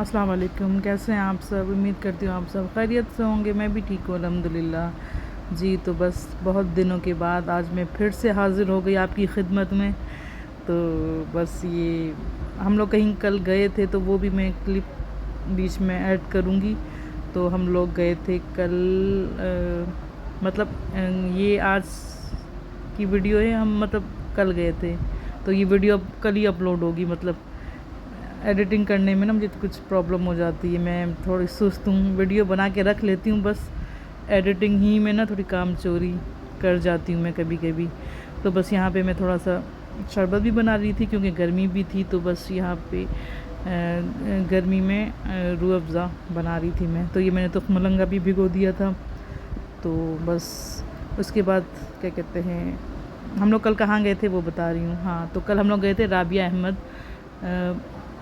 अस्सलाम वालेकुम। कैसे हैं आप सब? उम्मीद करती हूँ आप सब खैरियत से होंगे। मैं भी ठीक हूँ अल्हम्दुलिल्लाह जी। तो बस बहुत दिनों के बाद आज मैं फिर से हाज़िर हो गई आपकी खिदमत में। तो बस ये हम लोग कहीं कल गए थे तो वो भी मैं क्लिप बीच में ऐड करूँगी। तो हम लोग गए थे कल ये आज की वीडियो है। हम कल गए थे तो ये वीडियो अब कल ही अपलोड होगी। एडिटिंग करने में ना मुझे तो कुछ प्रॉब्लम हो जाती है। मैं थोड़ी सुस्त हूँ, वीडियो बना के रख लेती हूँ, बस एडिटिंग ही में ना थोड़ी काम चोरी कर जाती हूँ मैं कभी कभी। तो बस यहाँ पे मैं थोड़ा सा शरबत भी बना रही थी क्योंकि गर्मी भी थी। तो बस यहाँ पे गर्मी में रूह अफ़ज़ा बना रही थी मैं। तो ये मैंने तुख मलंगा भी भिगो दिया था। तो बस उसके बाद क्या कहते हैं, हम लोग कल कहाँ गए थे वो बता रही हूँ। हाँ, तो कल हम लोग गए थे राबिया अहमद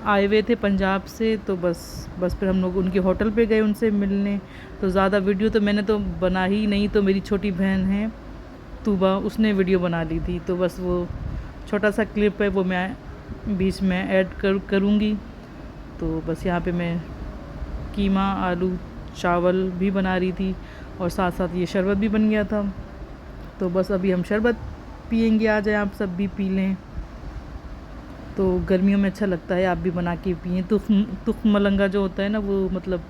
आए हुए थे पंजाब से। तो बस फिर हम लोग उनके होटल पे गए उनसे मिलने। तो ज़्यादा वीडियो तो मैंने तो बना ही नहीं। तो मेरी छोटी बहन है तूबा, उसने वीडियो बना ली थी। तो बस वो छोटा सा क्लिप है वो मैं बीच में ऐड करूँगी। तो बस यहाँ पे मैं कीमा आलू चावल भी बना रही थी और साथ साथ ये शरबत भी बन गया था। तो बस अभी हम शरबत पियेंगे, आ जाए आप सब भी पी लें। तो गर्मियों में अच्छा लगता है, आप भी बना के पिएँ। तुख मलंगा जो होता है ना वो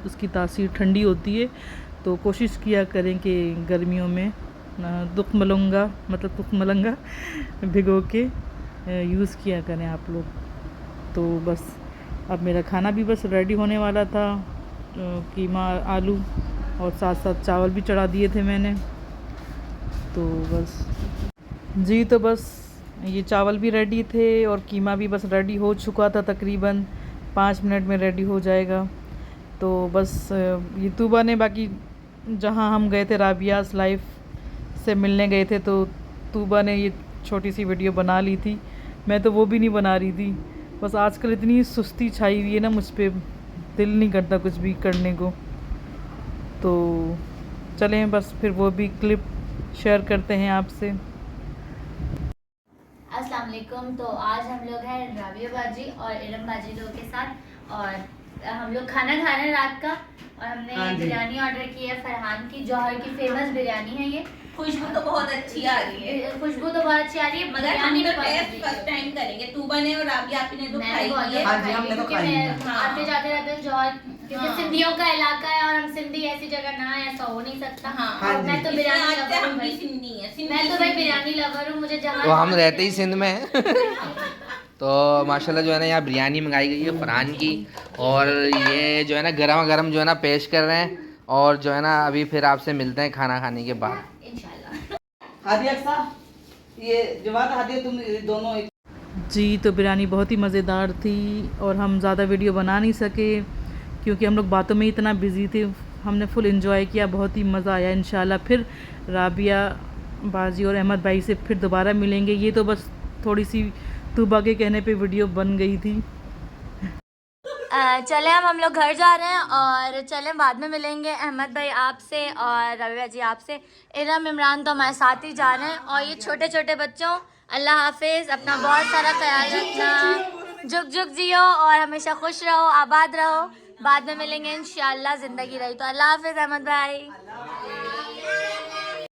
उसकी तासीर ठंडी होती है। तो कोशिश किया करें कि गर्मियों में तुख मलंगा भिगो के यूज़ किया करें आप लोग। तो बस अब मेरा खाना भी बस रेडी होने वाला था। कीमा आलू और साथ साथ चावल भी चढ़ा दिए थे मैंने। तो बस जी, तो बस ये चावल भी रेडी थे और कीमा भी बस रेडी हो चुका था, तकरीबन 5 मिनट में रेडी हो जाएगा। तो बस ये तूबा ने बाकी जहाँ हम गए थे राबियास लाइफ से मिलने गए थे तो तूबा ने ये छोटी सी वीडियो बना ली थी। मैं तो वो भी नहीं बना रही थी। बस आजकल इतनी सुस्ती छाई हुई है ना मुझ पे, दिल नहीं करता कुछ भी करने को। तो चलें बस फिर वो भी क्लिप शेयर करते हैं आपसे। अस्सलाम वालेकुम। तो आज हम लोग हैं राबिया बाजी और इरम बाजी लोग के साथ और हम लोग खाना खा रहे हैं रात का। और हमने बिरयानी ऑर्डर की है फरहान की, जौहर की फेमस बिरयानी है ये। खुशबू तो बहुत अच्छी आ रही है। खुशबू तो बहुत अच्छी आ रही है, मगर हम तो टेस्ट फर्स्ट टाइम करेंगे। तूबा ने और राबिया आपी ने तो खाई है। हाँ जी, हमने तो खाई है। आते जाते रहते हैं जौहर, क्योंकि सिंधियों का इलाका है और हम सिंधी ऐसी जगह ना है, ऐसा हो नहीं सकता। हाँ, मैं तो बिरयानी लवर हूं, मैं तो भाई बिरयानी लवर हूँ। मुझे जहाँ तो हम रहते ही सिंध में हैं। तो माशाल्लाह जो है ना यहाँ बिरयानी मंगाई गई है फरहान की। और ये जो है ना गरम गरम जो है ना पेश कर रहे हैं। और जो है ना अभी फिर आपसे मिलते हैं खाना खाने के बाद। ये जवाद हादिया तुम दोनों जी। तो बिरयानी बहुत ही मज़ेदार थी और हम ज़्यादा वीडियो बना नहीं सके क्योंकि हम लोग बातों में इतना बिज़ी थे। हमने फुल एंजॉय किया, बहुत ही मज़ा आया। इंशाल्लाह फिर राबिया बाजी और अहमद भाई से फिर दोबारा मिलेंगे। ये तो बस थोड़ी सी तूबा के कहने पे वीडियो बन गई थी। चले हम लोग घर जा रहे हैं और चलें बाद में मिलेंगे अहमद भाई आपसे और रविया जी आपसे। इरम इमरान तो हमारे साथ ही जा रहे हैं। और ये छोटे छोटे बच्चों, अल्लाह हाफिज़, अपना बहुत सारा ख्याल रखना, जुग जुग जियो और हमेशा खुश रहो, आबाद रहो। बाद में मिलेंगे इंशाल्लाह, ज़िंदगी रही तो। अल्लाह हाफिज़ अहमद भाई।